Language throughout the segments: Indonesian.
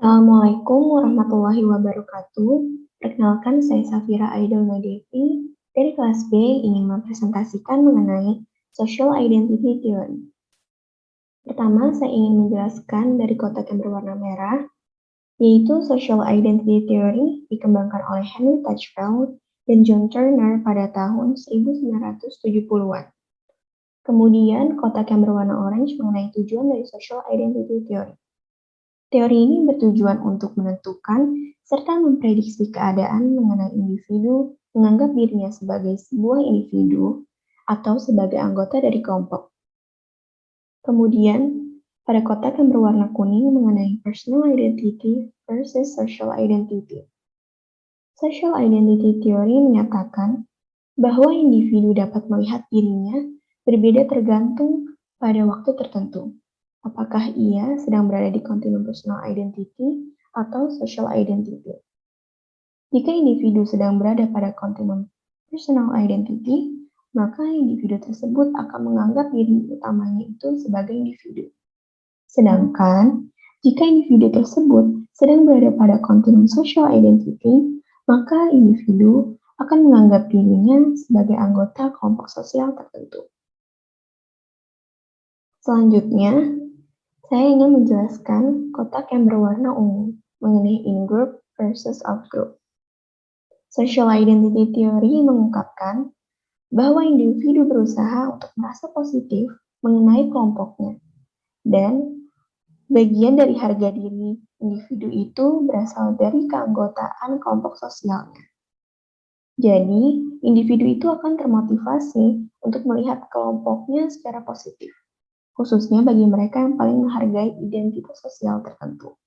Assalamualaikum warahmatullahi wabarakatuh. Perkenalkan, saya Safira Aidil Nadevi dari kelas B ingin mempresentasikan mengenai Social Identity Theory. Pertama, saya ingin menjelaskan dari kotak yang berwarna merah, yaitu Social Identity Theory dikembangkan oleh Henry Tajfel dan John Turner pada tahun 1970-an. Kemudian, kotak yang berwarna orange mengenai tujuan dari Social Identity Theory. Teori ini bertujuan untuk menentukan serta memprediksi keadaan mengenai individu menganggap dirinya sebagai sebuah individu atau sebagai anggota dari kelompok. Kemudian, pada kotak yang berwarna kuning mengenai personal identity versus social identity. Social identity theory menyatakan bahwa individu dapat melihat dirinya berbeda tergantung pada waktu tertentu. Apakah ia sedang berada di kontinum personal identity atau social identity? Jika individu sedang berada pada kontinum personal identity, maka individu tersebut akan menganggap diri utamanya itu sebagai individu. Sedangkan, jika individu tersebut sedang berada pada kontinum social identity, maka individu akan menganggap dirinya sebagai anggota kelompok sosial tertentu. Selanjutnya, saya ingin menjelaskan kotak yang berwarna ungu mengenai in-group versus out-group. Social identity theory mengungkapkan bahwa individu berusaha untuk merasa positif mengenai kelompoknya, dan bagian dari harga diri individu itu berasal dari keanggotaan kelompok sosialnya. Jadi, individu itu akan termotivasi untuk melihat kelompoknya secara positif, khususnya bagi mereka yang paling menghargai identitas sosial tertentu.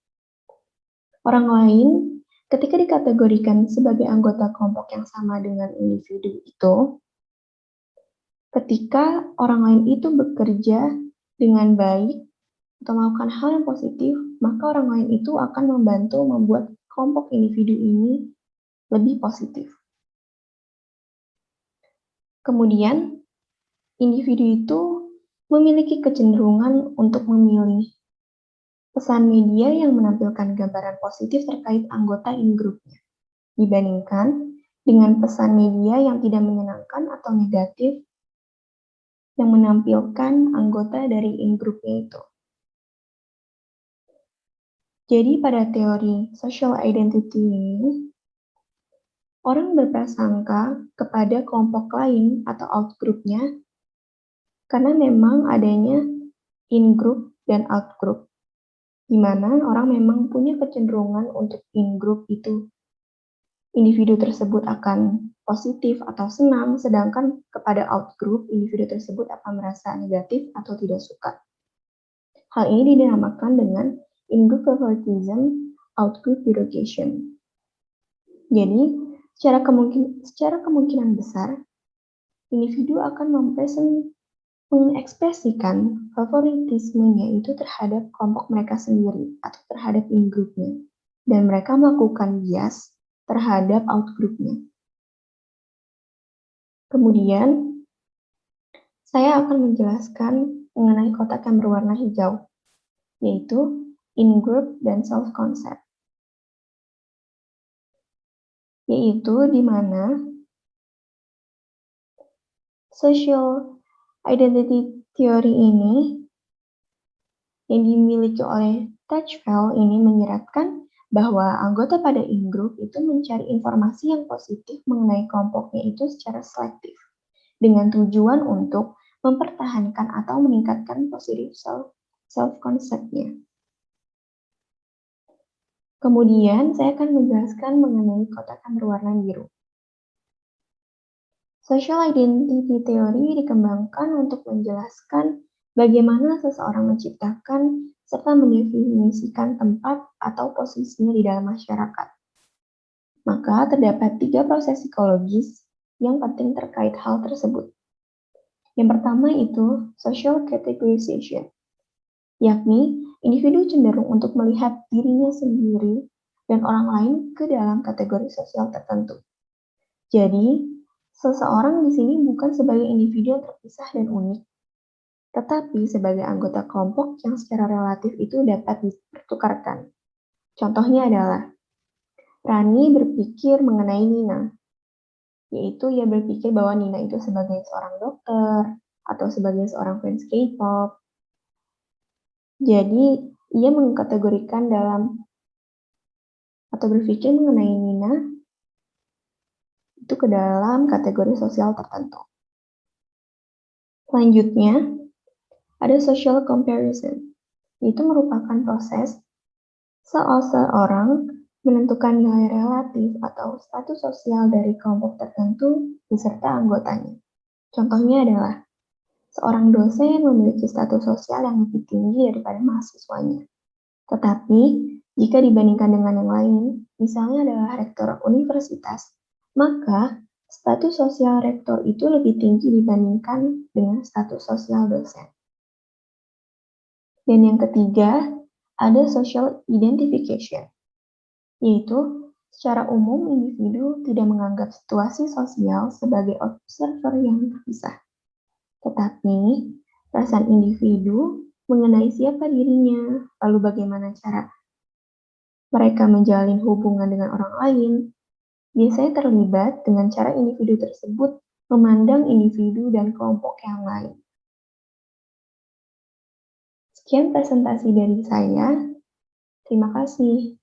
Orang lain, ketika dikategorikan sebagai anggota kelompok yang sama dengan individu itu, ketika orang lain itu bekerja dengan baik atau melakukan hal yang positif, maka orang lain itu akan membantu membuat kelompok individu ini lebih positif. Kemudian, individu itu memiliki kecenderungan untuk memilih pesan media yang menampilkan gambaran positif terkait anggota in-groupnya, dibandingkan dengan pesan media yang tidak menyenangkan atau negatif yang menampilkan anggota dari in-groupnya itu. Jadi pada teori social identity ini, orang berprasangka kepada kelompok lain atau out-groupnya karena memang adanya in-group dan out-group, di mana orang memang punya kecenderungan untuk in-group itu. Individu tersebut akan positif atau senang, sedangkan kepada out-group, individu tersebut akan merasa negatif atau tidak suka. Hal ini dinamakan dengan in-group favoritism, out-group derogation. Jadi, secara kemungkinan besar, individu akan mengekspresikan favoritismenya itu terhadap kelompok mereka sendiri atau terhadap in-groupnya, dan mereka melakukan bias terhadap out-groupnya. Kemudian, saya akan menjelaskan mengenai kotak yang berwarna hijau, yaitu in-group dan self-concept. Yaitu di mana social identity theory ini yang dimiliki oleh Tajfel ini menyeratkan bahwa anggota pada in-group itu mencari informasi yang positif mengenai kelompoknya itu secara selektif, dengan tujuan untuk mempertahankan atau meningkatkan positif self-concept-nya. Kemudian, saya akan menjelaskan mengenai kotak yang berwarna biru. Social identity theory dikembangkan untuk menjelaskan bagaimana seseorang menciptakan serta mendefinisikan tempat atau posisinya di dalam masyarakat. Maka terdapat 3 proses psikologis yang penting terkait hal tersebut. Yang pertama itu social categorization, yakni individu cenderung untuk melihat dirinya sendiri dan orang lain ke dalam kategori sosial tertentu. Jadi, seseorang di sini bukan sebagai individu yang terpisah dan unik, tetapi sebagai anggota kelompok yang secara relatif itu dapat dipertukarkan. Contohnya adalah, Rani berpikir mengenai Nina, yaitu ia berpikir bahwa Nina itu sebagai seorang dokter atau sebagai seorang fans K-pop. Jadi, ia mengkategorikan dalam atau berpikir mengenai Nina itu ke dalam kategori sosial tertentu. Selanjutnya, ada social comparison, yaitu merupakan proses seseorang menentukan nilai relatif atau status sosial dari kelompok tertentu beserta anggotanya. Contohnya adalah, seorang dosen memiliki status sosial yang lebih tinggi daripada mahasiswanya. Tetapi, jika dibandingkan dengan yang lain, misalnya adalah rektor universitas, maka status sosial rektor itu lebih tinggi dibandingkan dengan status sosial dosen. Dan yang ketiga, ada social identification, yaitu secara umum individu tidak menganggap situasi sosial sebagai observer yang terpisah. Tetapi, perasaan individu mengenai siapa dirinya, lalu bagaimana cara mereka menjalin hubungan dengan orang lain, biasanya terlibat dengan cara individu tersebut memandang individu dan kelompok yang lain. Sekian presentasi dari saya. Terima kasih.